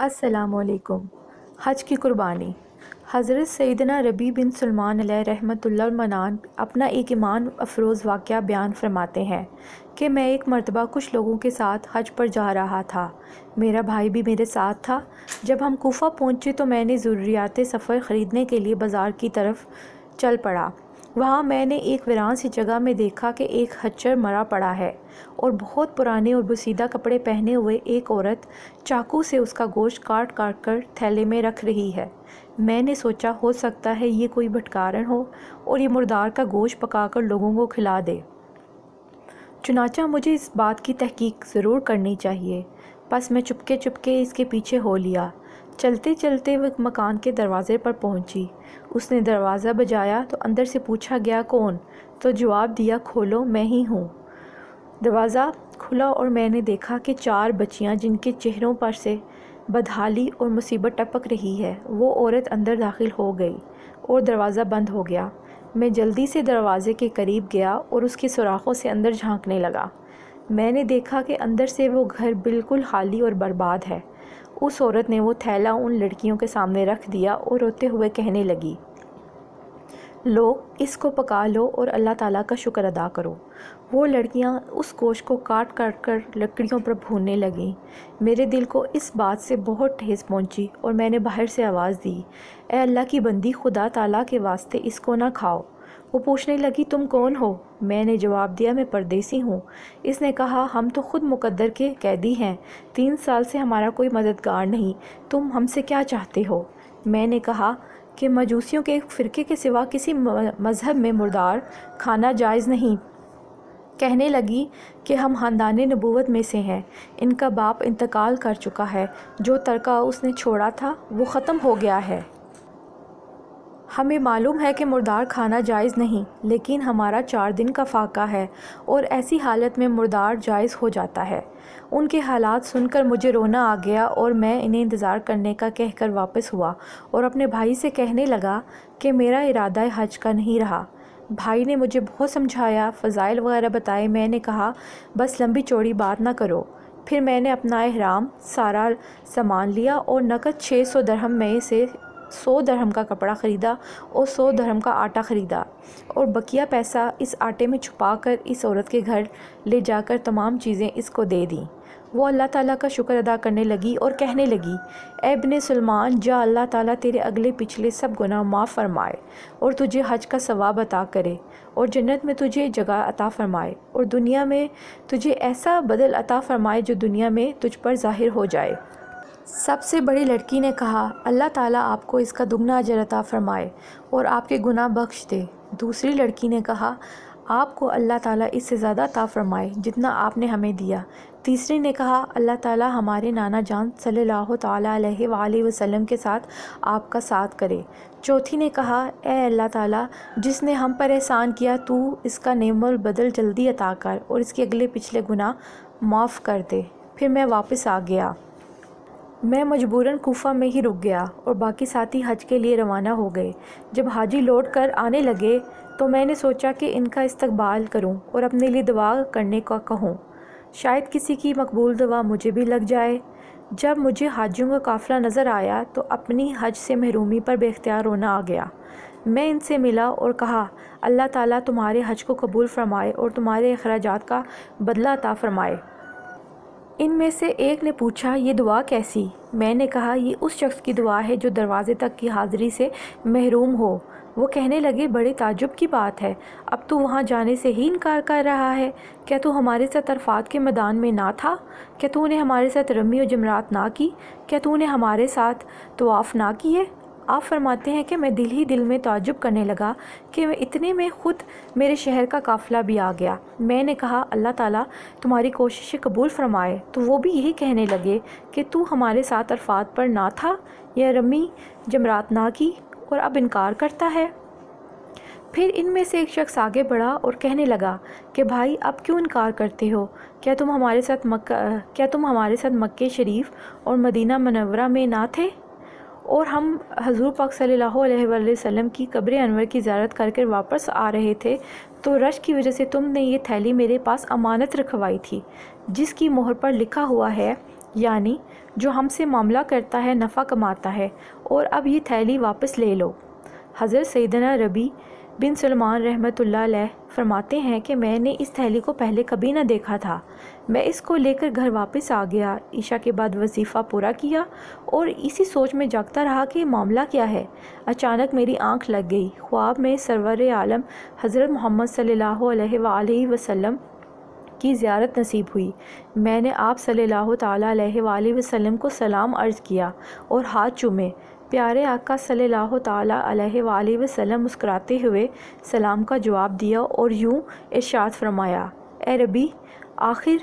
अस्सलामु अलैकुम। हज की कुर्बानी। हज़रत सैयदना रबी बिन सलमान अलैहि रहमतुल्लाह मनान अपना एक ईमान अफरोज़ वाक़या बयान फरमाते हैं कि मैं एक मरतबा कुछ लोगों के साथ हज पर जा रहा था। मेरा भाई भी मेरे साथ था। जब हम कूफ़ा पहुँचे तो मैंने ज़रूरियात सफ़र ख़रीदने के लिए बाज़ार की तरफ चल पड़ा। वहाँ मैंने एक वीरान सी जगह में देखा कि एक खच्चर मरा पड़ा है और बहुत पुराने और बुसीदा कपड़े पहने हुए एक औरत चाकू से उसका गोश्त काट काट कर थैले में रख रही है। मैंने सोचा हो सकता है ये कोई भटकारन हो और ये मुर्दार का गोश्त पकाकर लोगों को खिला दे। चुनाचा मुझे इस बात की तहकीक ज़रूर करनी चाहिए। बस मैं चुपके चुपके इसके पीछे हो लिया। चलते चलते वह मकान के दरवाज़े पर पहुंची। उसने दरवाज़ा बजाया तो अंदर से पूछा गया कौन, तो जवाब दिया खोलो, मैं ही हूँ। दरवाज़ा खुला और मैंने देखा कि 4 बच्चियाँ जिनके चेहरों पर से बदहाली और मुसीबत टपक रही है, वो औरत अंदर दाखिल हो गई और दरवाज़ा बंद हो गया। मैं जल्दी से दरवाज़े के करीब गया और उसके सुराखों से अंदर झांकने लगा। मैंने देखा कि अंदर से वो घर बिल्कुल खाली और बर्बाद है। उस औरत ने वो थैला उन लड़कियों के सामने रख दिया और रोते हुए कहने लगी, लो, इसको पका लो और अल्लाह ताला का शुक्र अदा करो। वो लड़कियां उस गोश्त को काट काट कर लकड़ियों पर भूनने लगीं। मेरे दिल को इस बात से बहुत ठेस पहुंची और मैंने बाहर से आवाज़ दी, ए अल्लाह की बंदी, खुदा ताला के वास्ते इसको ना खाओ। वो पूछने लगी, तुम कौन हो? मैंने जवाब दिया, मैं परदेसी हूँ। इसने कहा, हम तो ख़ुद मुकद्दर के कैदी हैं। 3 साल से हमारा कोई मददगार नहीं। तुम हमसे क्या चाहते हो? मैंने कहा कि मजूसियों के एक फ़िरके के सिवा किसी मज़हब में मुर्दार खाना जायज़ नहीं। कहने लगी कि हम ख़ानदान नबूवत में से हैं। इनका बाप इंतकाल कर चुका है। जो तरका उसने छोड़ा था वो ख़त्म हो गया है। हमें मालूम है कि मुर्दार खाना जायज़ नहीं, लेकिन हमारा 4 दिन का फाका है और ऐसी हालत में मुर्दार जायज़ हो जाता है। उनके हालात सुनकर मुझे रोना आ गया और मैं इन्हें इंतज़ार करने का कहकर वापस हुआ और अपने भाई से कहने लगा कि मेरा इरादा हज का नहीं रहा। भाई ने मुझे बहुत समझाया, फ़ज़ाइल वगैरह बताए। मैंने कहा, बस लंबी चौड़ी बात ना करो। फिर मैंने अपना इहराम सारा सामान लिया और नकद 600 दरहम में से 100 दरहम का कपड़ा ख़रीदा और 100 दरहम का आटा ख़रीदा और बकिया पैसा इस आटे में छुपा कर इस औरत के घर ले जाकर तमाम चीज़ें इसको दे दी। वो अल्लाह ताला का शुक्र अदा करने लगी और कहने लगी, ए इब्ने सलमान, जा अल्लाह ताला तेरे अगले पिछले सब गुनाह माफ़ फरमाए और तुझे हज का सवाब अता करे और जन्नत में तुझे जगह अता फरमाए और दुनिया में तुझे ऐसा बदल अता फरमाए जो दुनिया में तुझ पर ज़ाहिर हो जाए। सबसे बड़ी लड़की ने कहा, अल्लाह ताला आपको इसका दुगना अजर अता फ़रमाए और आपके गुनाह बख्श दे। दूसरी लड़की ने कहा, आपको अल्लाह ताला इससे ज़्यादा अता फ़रमाए जितना आपने हमें दिया। तीसरी ने कहा, अल्लाह ताला हमारे नाना जान सल्लल्लाहु ताला अलैहि वसल्लम के साथ आपका साथ करे। चौथी ने कहा, ए अल्लाह ताला, जिसने हम पर एहसान किया, तू इसका नेमल बदल जल्दी अता कर और इसके अगले पिछले गुनाह माफ़ कर दे। फिर मैं वापस आ गया। मैं मजबूरन कूफ़ा में ही रुक गया और बाकी साथी हज के लिए रवाना हो गए। जब हाजी लौट कर आने लगे तो मैंने सोचा कि इनका इस्तकबाल करूं और अपने लिए दुआ करने का कहूं। शायद किसी की मकबूल दुआ मुझे भी लग जाए। जब मुझे हाजियों का काफ़िला नज़र आया तो अपनी हज से महरूमी पर बेख्तियार रोना आ गया। मैं इनसे मिला और कहा, अल्लाह ताला तुम्हारे हज को कबूल फ़रमाए और तुम्हारे अखराजात का बदला अता फ़रमाए। इनमें से एक ने पूछा, ये दुआ कैसी? मैंने कहा, ये उस शख्स की दुआ है जो दरवाज़े तक की हाज़िरी से महरूम हो। वो कहने लगे, बड़े ताज्जुब की बात है, अब तू वहाँ जाने से ही इनकार कर रहा है। क्या तू हमारे साथ अरफात के मैदान में ना था? क्या तूने हमारे साथ रमी और जमरात ना की? क्या तूने हमारे साथ तवाफ़ ना किए? आप फरमाते हैं कि मैं दिल ही दिल में ताज्जुब करने लगा कि इतने में ख़ुद मेरे शहर का काफ़िला भी आ गया। मैंने कहा, अल्लाह ताला तुम्हारी कोशिशें कबूल फ़रमाए। तो वो भी यही कहने लगे कि तू हमारे साथ अरफात पर ना था या रमी जमरात ना की और अब इनकार करता है। फिर इनमें से एक शख्स आगे बढ़ा और कहने लगा कि भाई, अब क्यों इनकार करते हो? क्या तुम हमारे साथ मक्के शरीफ और मदीना मुनव्वरा में ना थे और हम हज़ूर पाक सल्लल्लाहु अलैहि वसल्लम की कब्र अनवर की ज़ियारत करके वापस आ रहे थे तो रश की वजह से तुमने ये थैली मेरे पास अमानत रखवाई थी जिसकी मोहर पर लिखा हुआ है یعنی جو ہم سے معاملہ کرتا ہے نفع کماتا ہے، اور اب یہ تھیلی واپس لے لو۔ حضرت سیدنا ربیع بن سلمان رحمۃ اللہ علیہ فرماتے ہیں کہ میں نے اس تھیلی کو پہلے کبھی نہ دیکھا تھا۔ میں اس کو لے کر گھر واپس آ گیا، عشاء کے بعد وظیفہ پورا کیا اور اسی سوچ میں جاگتا رہا کہ یہ معاملہ کیا ہے۔ اچانک میری آنکھ لگ گئی، خواب میں سرور عالم حضرت محمد صلی اللہ علیہ وآلہ وسلم کی زیارت نصیب ہوئی۔ میں نے آپ صلی اللہ تعالیٰ علیہ وآلہ وسلم کو سلام عرض کیا اور ہاتھ چومے۔ پیارے آقا صلی اللہ تعالیٰ علیہ وآلہ وسلم مسکراتے ہوئے سلام کا جواب دیا اور یوں ارشاد فرمایا، اے ربیع، آخر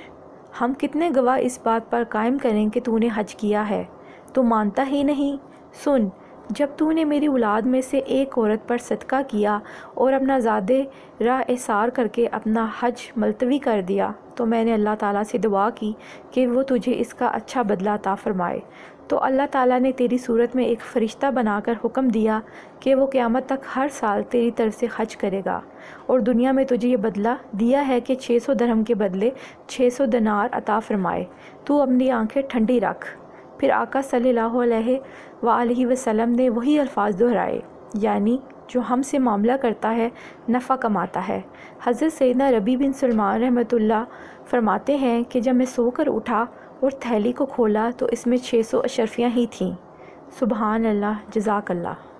ہم کتنے گواہ اس بات پر قائم کریں کہ تو نے حج کیا ہے؟ تو مانتا ہی نہیں۔ سن، جب تو نے میری اولاد میں سے ایک عورت پر صدقہ کیا اور اپنا زادے راہ احصار کر کے اپنا حج ملتوی کر دیا تو میں نے اللہ تعالیٰ سے دعا کی کہ وہ تجھے اس کا اچھا بدلہ عطا فرمائے۔ تو اللہ تعالیٰ نے تیری صورت میں ایک فرشتہ بنا کر حکم دیا کہ وہ قیامت تک ہر سال تیری طرف سے حج کرے گا، اور دنیا میں تجھے یہ بدلہ دیا ہے کہ 600 درہم کے بدلے 600 دینار عطا فرمائے۔ تو اپنی آنکھیں ٹھنڈی رکھ۔ پھر آقا صلی اللہ علیہ وآلہ وسلم نے وہی الفاظ دہرائے، یعنی جو ہم سے معاملہ کرتا ہے نفع کماتا ہے۔ حضرت سیدنا ربیع بن سلمان رحمۃ اللہ فرماتے ہیں کہ جب میں سو کر اٹھا اور تھیلی کو کھولا تو اس میں 600 اشرفیاں ہی تھیں۔ سبحان اللہ، جزاک اللہ۔